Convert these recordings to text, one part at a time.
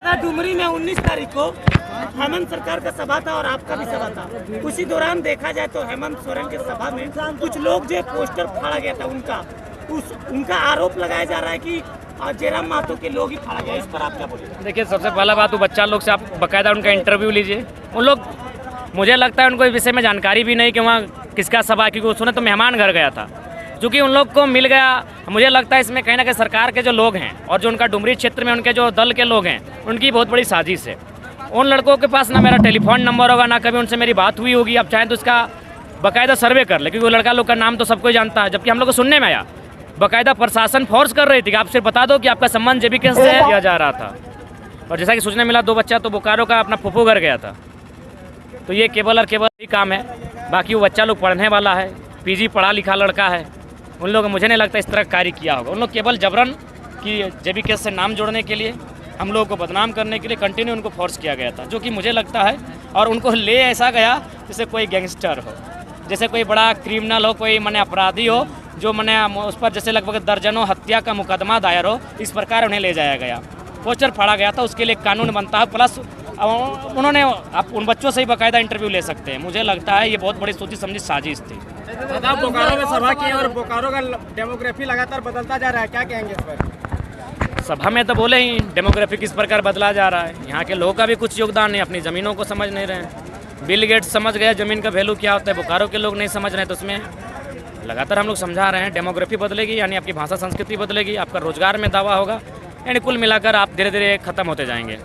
डुमरी में 19 तारीख को हेमंत सरकार का सभा था और आपका भी सभा था। उसी दौरान देखा जाए तो हेमंत सोरेन के सभा में कुछ लोग जो पोस्टर फाड़ा गया था उनका आरोप लगाया जा रहा है कि जयराम महतो के लोग ही फाड़ा गया। इस पर आप क्या बोलेंगे? देखिए, सबसे पहला बात, वो बच्चा लोग से आप बाकायदा उनका इंटरव्यू लीजिए। उन लोग, मुझे लगता है उनको इस विषय में जानकारी भी नहीं कि वहाँ किसका सभा, क्योंकि उसने तो मेहमान घर गया था। चूँकि उन लोग को मिल गया, मुझे लगता है इसमें कहीं ना कहीं सरकार के जो लोग हैं और जो उनका डुमरी क्षेत्र में उनके जो दल के लोग हैं, उनकी बहुत बड़ी साजिश है। उन लड़कों के पास ना मेरा टेलीफोन नंबर होगा, ना कभी उनसे मेरी बात हुई होगी। आप चाहें तो इसका बाकायदा सर्वे कर ले, क्योंकि वो लड़का लोग का नाम तो सबको जानता है। जबकि हम लोग को सुनने में आया, बाकायदा प्रशासन फोर्स कर रही थी कि आप सिर्फ बता दो कि आपका संबंध जेबी केस से किया जा रहा था। और जैसा कि सूचना मिला, 2 बच्चा तो बोकारो का अपना फूफू घर गया था। तो ये केवल और केवल ही काम है। बाकी वो बच्चा लोग पढ़ने वाला है, पीजी पढ़ा लिखा लड़का है। उन लोग, मुझे नहीं लगता इस तरह कार्य किया होगा। उन लोग केवल जबरन कि जेबी केस से नाम जोड़ने के लिए, हम लोगों को बदनाम करने के लिए कंटिन्यू उनको फोर्स किया गया था, जो कि मुझे लगता है। और उनको ले ऐसा गया जैसे कोई गैंगस्टर हो, जैसे कोई बड़ा क्रिमिनल हो, कोई मने अपराधी हो, जो मने उस पर जैसे लगभग दर्जनों हत्या का मुकदमा दायर हो। इस प्रकार उन्हें ले जाया गया, पोस्टर फाड़ा गया था। उसके लिए कानून बनता है। प्लस उन्होंने, आप उन बच्चों से ही बाकायदा इंटरव्यू ले सकते हैं। मुझे लगता है ये बहुत बड़ी सोची समझी साजिश थी। बोकारो में सभा की और बोकारो का डेमोग्राफी लगातार बदलता जा रहा है, क्या कहेंगे इस पर? सभा में तो बोले ही डेमोग्राफी किस प्रकार बदला जा रहा है। यहाँ के लोगों का भी कुछ योगदान नहीं, अपनी ज़मीनों को समझ नहीं रहे हैं। बिल गेट्स समझ गए ज़मीन का वैल्यू क्या होता है, बोकारो के लोग नहीं समझ रहे हैं। तो उसमें लगातार हम लोग समझा रहे हैं, डेमोग्राफी बदलेगी, यानी आपकी भाषा संस्कृति बदलेगी, आपका रोजगार में दावा होगा, यानी कुल मिलाकर आप धीरे धीरे खत्म होते जाएंगे।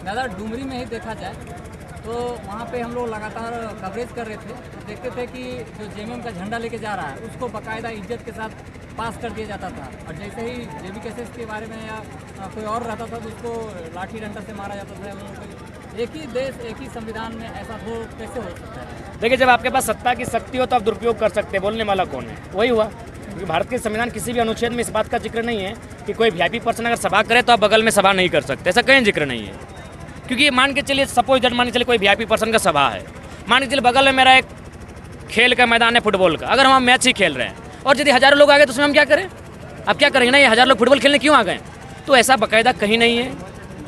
दादा, डुमरी में ही देखा जाए तो वहाँ पे हम लोग लगातार कवरेज कर रहे थे, तो देखते थे कि जो जेएमएम का झंडा लेके जा रहा है उसको बाकायदा इज्जत के साथ पास कर दिया जाता था। और जैसे ही जेबी केसेस के बारे में या कोई और रहता था तो उसको लाठी डंडा से मारा जाता था। एक ही देश, एक ही संविधान में ऐसा हो कैसे हो सकता है? देखिए, जब आपके पास सत्ता की शक्ति हो तो आप दुरुपयोग कर सकते हैं। बोलने वाला कौन है? वही हुआ। क्योंकि भारत के संविधान किसी भी अनुच्छेद में इस बात का जिक्र नहीं है कि कोई वीआईपी पर्सन अगर सभा करे तो आप बगल में सभा नहीं कर सकते। ऐसा कहीं जिक्र नहीं है। क्योंकि मान के चलिए, सपोज दैट, मान के चलिए कोई वीआईपी पर्सन का सभा है, मान के चलिए बगल में मेरा एक खेल का मैदान है फुटबॉल का, अगर हम मैच ही खेल रहे हैं और यदि हज़ारों लोग आ गए तो उसमें हम क्या करें? अब क्या करेंगे ना, ये 1000 लोग फुटबॉल खेलने क्यों आ गए? तो ऐसा बाकायदा कहीं नहीं है,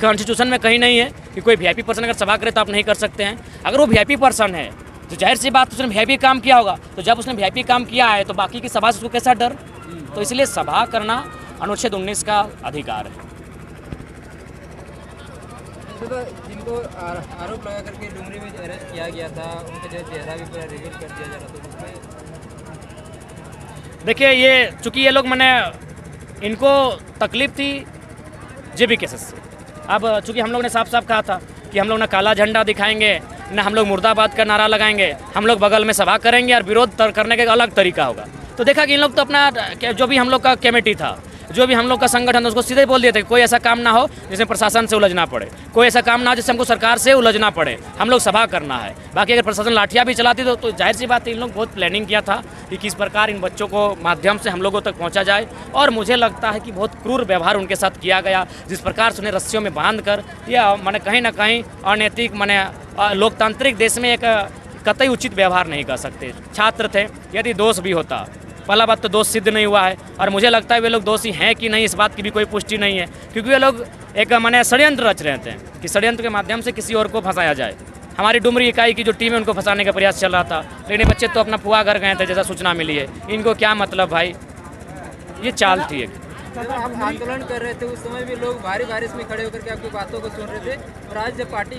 कॉन्स्टिट्यूशन में कहीं नहीं है कि कोई वीआईपी पर्सन अगर सभा करे तो आप नहीं कर सकते हैं। अगर वो वीआईपी पर्सन है तो जाहिर सी बात, उसने वीआईपी काम किया होगा। तो जब उसने वीआईपी काम किया है तो बाकी की सभा से उसको कैसा डर? तो इसलिए सभा करना अनुच्छेद 19 का अधिकार है। तो जिनको आरोप लगा करके डुमरी में अरेस्ट किया गया था, उनका जो चेहरा भी पूरा रिवील कर दिया जा रहा था, उसमें देखिए, ये चूँकि ये लोग, मैंने इनको तकलीफ थी जेबी केसेस से। अब चूँकि हम लोग ने साफ साफ कहा था कि हम लोग ना काला झंडा दिखाएंगे, ना हम लोग मुर्दाबाद का नारा लगाएंगे, हम लोग बगल में सभा करेंगे और विरोध करने का अलग तरीका होगा। तो देखा कि इन लोग तो अपना, जो भी हम लोग का कमेटी था, जो भी हम लोग का संगठन था, उसको सीधे बोल दिए थे कोई ऐसा काम ना हो जिसमें प्रशासन से उलझना पड़े, कोई ऐसा काम ना हो जिससे हमको सरकार से उलझना पड़े, हम लोग सभा करना है। बाकी अगर प्रशासन लाठियाँ भी चलाती तो जाहिर सी बात है, इन लोग बहुत प्लानिंग किया था कि किस प्रकार इन बच्चों को माध्यम से हम लोगों तक पहुँचा जाए। और मुझे लगता है कि बहुत क्रूर व्यवहार उनके साथ किया गया, जिस प्रकार से उन्हें रस्सियों में बांध कर, या मैंने कहीं ना कहीं अनैतिक, मैंने लोकतांत्रिक देश में एक कतई उचित व्यवहार नहीं कर सकते। छात्र थे, यदि दोष भी होता, पहला बात तो दोष सिद्ध नहीं हुआ है, और मुझे लगता है वे लोग दोषी हैं कि नहीं इस बात की भी कोई पुष्टि नहीं है, क्योंकि वे लोग एक मैंने षड्यंत्र रच रहे थे कि षड्यंत्र के माध्यम से किसी और को फंसाया जाए। हमारी डुमरी इकाई की जो टीम है उनको फंसाने का प्रयास चल रहा था, लेकिन ये बच्चे तो अपना फुआ घर गए थे, जैसा सूचना मिली है। इनको क्या मतलब भाई, ये चाल थी एक। जब आप आंदोलन कर रहे थे उस समय भी लोग भारी बारिश में खड़े होकर के आपकी बातों को सुन रहे थे, और आज जब पार्टी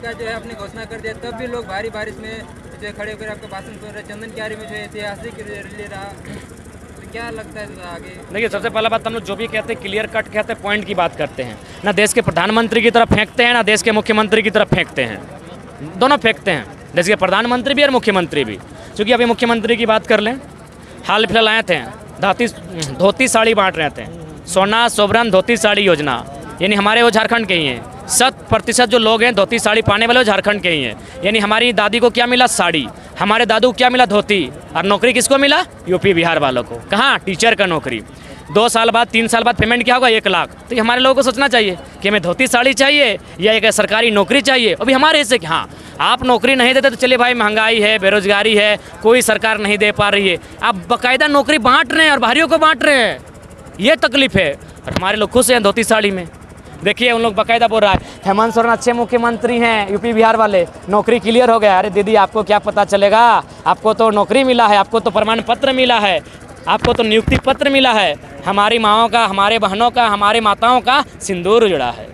का जो है आपने घोषणा कर दिया तब भी लोग भारी बारिश में जो है खड़े होकर आपका भाषण सुन रहे। चंदन क्यारी में जो है ऐतिहासिक रैली रहा, तो क्या लगता है आगे? देखिए, सबसे पहला बात, हम लोग जो भी कहते हैं क्लियर कट कहते हैं, पॉइंट की बात करते हैं। ना देश के प्रधानमंत्री की तरफ फेंकते हैं, ना देश के मुख्यमंत्री की तरफ फेंकते हैं, दोनों फेंकते हैं, देश के प्रधानमंत्री भी और मुख्यमंत्री भी। चूँकि अभी मुख्यमंत्री की बात कर लें, हाल फिलहाल आए थे, धोती साड़ी बांट रहे थे, सोना सोवरन धोती साड़ी योजना, यानी हमारे वो झारखंड के ही हैं। 100% जो लोग हैं धोती साड़ी पाने वाले वो झारखंड के ही हैं। यानी हमारी दादी को क्या मिला? साड़ी। हमारे दादू को क्या मिला? धोती। और नौकरी किसको मिला? यूपी बिहार वालों को। कहाँ? टीचर का नौकरी। 2 साल बाद 3 साल बाद पेमेंट क्या होगा? 1 लाख। तो ये हमारे लोगों को सोचना चाहिए कि हमें धोती साड़ी चाहिए या एक सरकारी नौकरी चाहिए। अभी हमारे हिस्से कि हाँ, आप नौकरी नहीं देते तो चलिए भाई, महंगाई है, बेरोजगारी है, कोई सरकार नहीं दे पा रही है। आप बाकायदा नौकरी बांट रहे हैं और बाहरियों को बांट रहे हैं, ये तकलीफ है। और हमारे लोग खुश हैं धोती साड़ी में। देखिए उन लोग बाकायदा बोल रहा है हेमंत सोरेन अच्छे मुख्यमंत्री हैं, यूपी बिहार वाले, नौकरी क्लियर हो गया। अरे दीदी आपको क्या पता चलेगा, आपको तो नौकरी मिला है, आपको तो प्रमाण पत्र मिला है, आपको तो नियुक्ति पत्र मिला है। हमारी माँओं का, हमारे बहनों का, हमारे माताओं का सिंदूर जुड़ा है।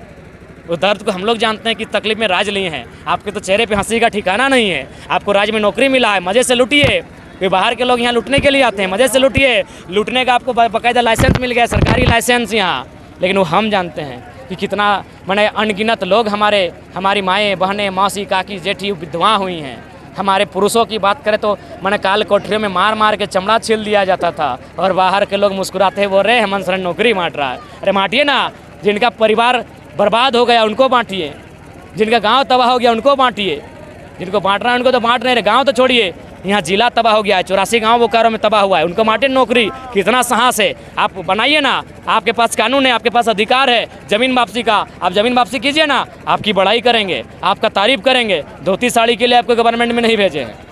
वो दर्द को हम लोग जानते हैं कि तकलीफ में राज लिए हैं। आपके तो चेहरे पे हंसी का ठिकाना नहीं है। आपको राज्य में नौकरी मिला है, मज़े से लूटिए। वे बाहर के लोग यहाँ लूटने के लिए आते हैं, मज़े से लूटिए। लूटने का आपको बाकायदा लाइसेंस मिल गया, सरकारी लाइसेंस यहाँ। लेकिन वो हम जानते हैं कि कितना मैंने अनगिनत लोग हमारी माएँ, बहनें, मौसी, काकी, जेठी विधवा हुई हैं। हमारे पुरुषों की बात करें तो मैंने काल कोठरियों में मार मार के चमड़ा छील दिया जाता था, और बाहर के लोग मुस्कुराते बोल रहे हेमंत सोरेन नौकरी बांट रहा है। अरे बांटिए ना, जिनका परिवार बर्बाद हो गया उनको बांटिए, जिनका गांव तबाह हो गया उनको बांटिए। जिनको बांटना है उनको तो बांट नहीं रहे। गांव तो छोड़िए, यहाँ जिला तबाह हो गया है, 84 गांव बोकारो में तबाह हुआ है, उनको बांटे नौकरी। कितना साहस है, आप बनाइए ना। आपके पास कानून है, आपके पास अधिकार है ज़मीन वापसी का, आप ज़मीन वापसी कीजिए ना। आपकी बड़ाई करेंगे, आपका तारीफ करेंगे। धोती साड़ी के लिए आपको गवर्नमेंट में नहीं भेजे हैं।